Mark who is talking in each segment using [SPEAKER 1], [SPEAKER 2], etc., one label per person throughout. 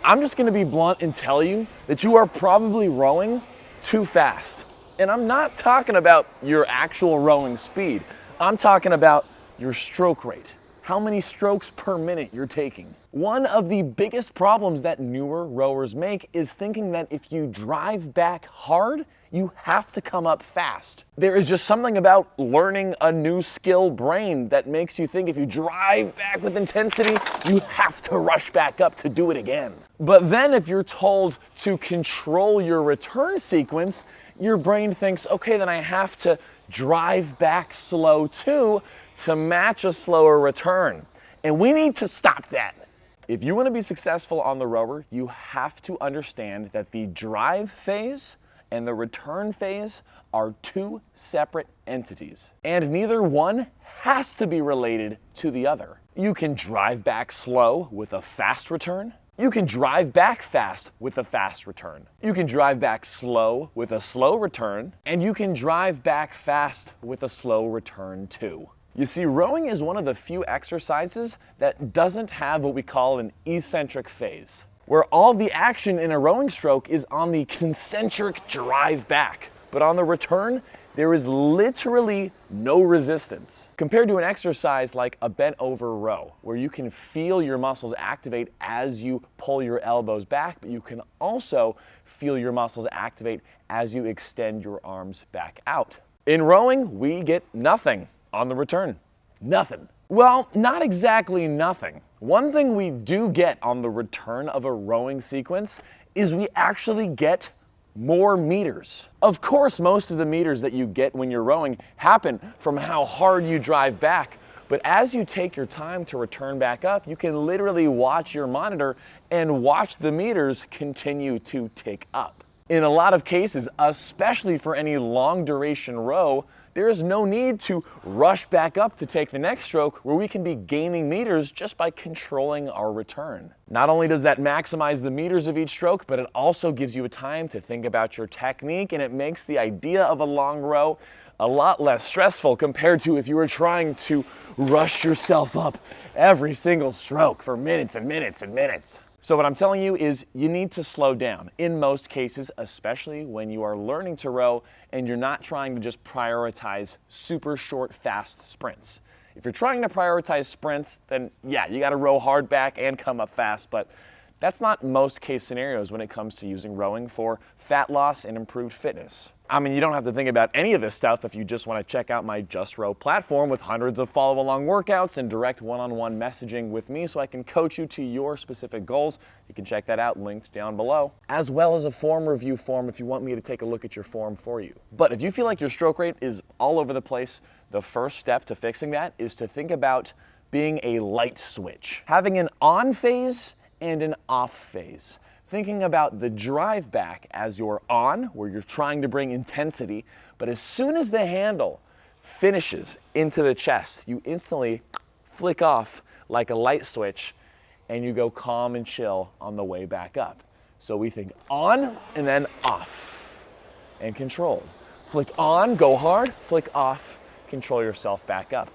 [SPEAKER 1] I'm just gonna be blunt and tell you that you are probably rowing too fast. And I'm not talking about your actual rowing speed. I'm talking about your stroke rate. How many strokes per minute you're taking. One of the biggest problems that newer rowers make is thinking that if you drive back hard, you have to come up fast. There is just something about learning a new skill brain that makes you think if you drive back with intensity, you have to rush back up to do it again. But then if you're told to control your return sequence, your brain thinks, okay, then I have to drive back slow too to match a slower return. And we need to stop that. If you want to be successful on the rower, you have to understand that the drive phase and the return phase are two separate entities. And neither one has to be related to the other. You can drive back slow with a fast return. You can drive back fast with a fast return. You can drive back slow with a slow return. And you can drive back fast with a slow return too. You see, rowing is one of the few exercises that doesn't have what we call an eccentric phase, where all the action in a rowing stroke is on the concentric drive back. But on the return, there is literally no resistance. Compared to an exercise like a bent over row, where you can feel your muscles activate as you pull your elbows back, but you can also feel your muscles activate as you extend your arms back out. In rowing, we get nothing on the return. Nothing. Well, not exactly nothing. One thing we do get on the return of a rowing sequence is we actually get more meters. Of course, most of the meters that you get when you're rowing happen from how hard you drive back, but as you take your time to return back up, you can literally watch your monitor and watch the meters continue to tick up. In a lot of cases, especially for any long duration row, there is no need to rush back up to take the next stroke, where we can be gaining meters just by controlling our return. Not only does that maximize the meters of each stroke, but it also gives you a time to think about your technique, and it makes the idea of a long row a lot less stressful compared to if you were trying to rush yourself up every single stroke for minutes and minutes and minutes. So what I'm telling you is you need to slow down in most cases, especially when you are learning to row and you're not trying to just prioritize super short, fast sprints. If you're trying to prioritize sprints, then yeah, you gotta row hard back and come up fast, but that's not most case scenarios when it comes to using rowing for fat loss and improved fitness. I mean, you don't have to think about any of this stuff if you just want to check out my Just Row platform with hundreds of follow-along workouts and direct one-on-one messaging with me so I can coach you to your specific goals. You can check that out linked down below, as well as a form review form if you want me to take a look at your form for you. But if you feel like your stroke rate is all over the place, the first step to fixing that is to think about being a light switch, having an on phase and an off phase. Thinking about the drive back as you're on, where you're trying to bring intensity, but as soon as the handle finishes into the chest, you instantly flick off like a light switch and you go calm and chill on the way back up. So we think on and then off and control. Flick on, go hard, flick off, control yourself back up.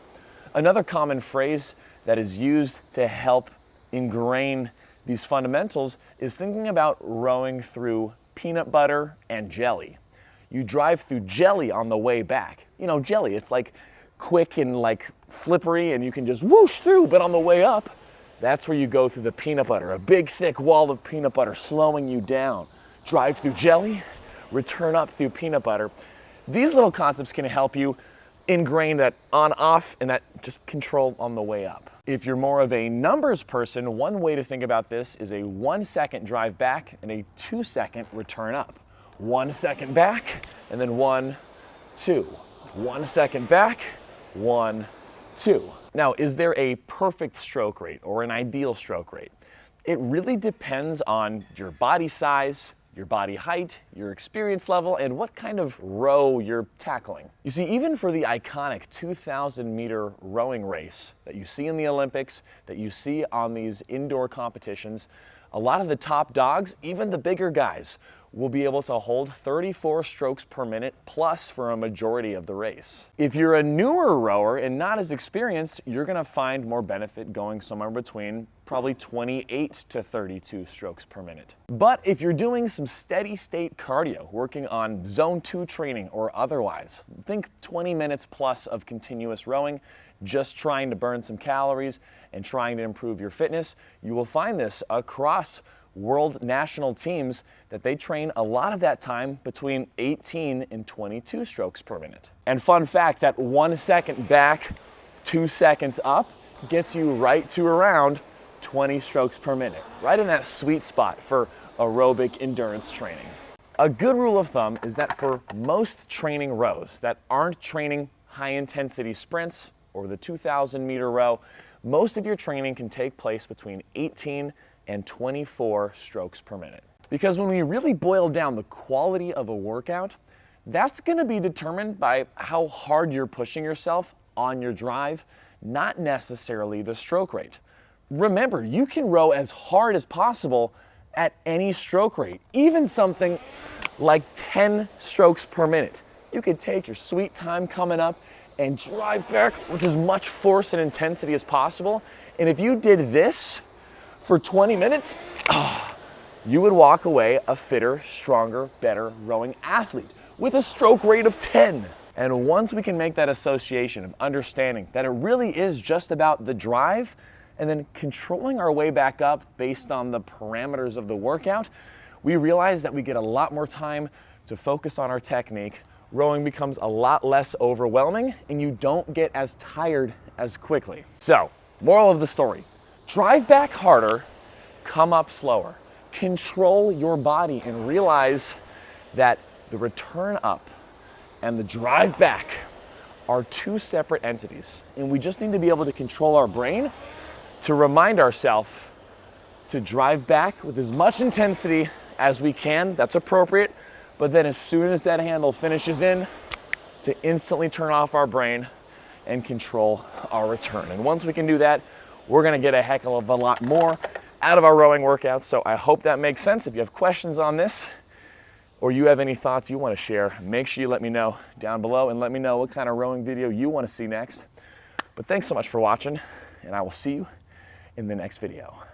[SPEAKER 1] Another common phrase that is used to help ingrain these fundamentals is thinking about rowing through peanut butter and jelly. You drive through jelly on the way back. You know, jelly, it's like quick and like slippery and you can just whoosh through, but on the way up, that's where you go through the peanut butter, a big thick wall of peanut butter slowing you down. Drive through jelly, return up through peanut butter. These little concepts can help you ingrain that on off and that just control on the way up. If you're more of a numbers person, one way to think about this is a 1 second drive back and a 2 second return up. 1 second back and then 1, 2. 1 second back, 1, 2. Now, is there a perfect stroke rate or an ideal stroke rate? It really depends on your body size, your body height, your experience level, and what kind of row you're tackling. You see, even for the iconic 2,000 meter rowing race that you see in the Olympics, that you see on these indoor competitions, a lot of the top dogs, even the bigger guys, will be able to hold 34 strokes per minute plus for a majority of the race. If you're a newer rower and not as experienced, you're gonna find more benefit going somewhere between probably 28 to 32 strokes per minute. But if you're doing some steady state cardio, working on zone 2 training or otherwise, think 20 minutes plus of continuous rowing, just trying to burn some calories and trying to improve your fitness, you will find this across world national teams that they train a lot of that time between 18 and 22 strokes per minute. And fun fact, that 1 second back, 2 seconds up gets you right to around 20 strokes per minute, right in that sweet spot for aerobic endurance training. A good rule of thumb is that for most training rows that aren't training high intensity sprints or the 2,000 meter row, most of your training can take place between 18 and 24 strokes per minute. Because when we really boil down the quality of a workout, that's gonna be determined by how hard you're pushing yourself on your drive, not necessarily the stroke rate. Remember, you can row as hard as possible at any stroke rate, even something like 10 strokes per minute. You could take your sweet time coming up and drive back with as much force and intensity as possible. And if you did this for 20 minutes, you would walk away a fitter, stronger, better rowing athlete with a stroke rate of 10. And once we can make that association of understanding that it really is just about the drive and then controlling our way back up based on the parameters of the workout, we realize that we get a lot more time to focus on our technique. Rowing becomes a lot less overwhelming and you don't get as tired as quickly. So, moral of the story, drive back harder, come up slower. Control your body and realize that the return up and the drive back are two separate entities. And we just need to be able to control our brain to remind ourselves to drive back with as much intensity as we can, that's appropriate, but then as soon as that handle finishes in, to instantly turn off our brain and control our return. And once we can do that, we're gonna get a heck of a lot more out of our rowing workouts. So I hope that makes sense. If you have questions on this, or you have any thoughts you want to share, make sure you let me know down below and let me know what kind of rowing video you want to see next. But thanks so much for watching, and I will see you in the next video.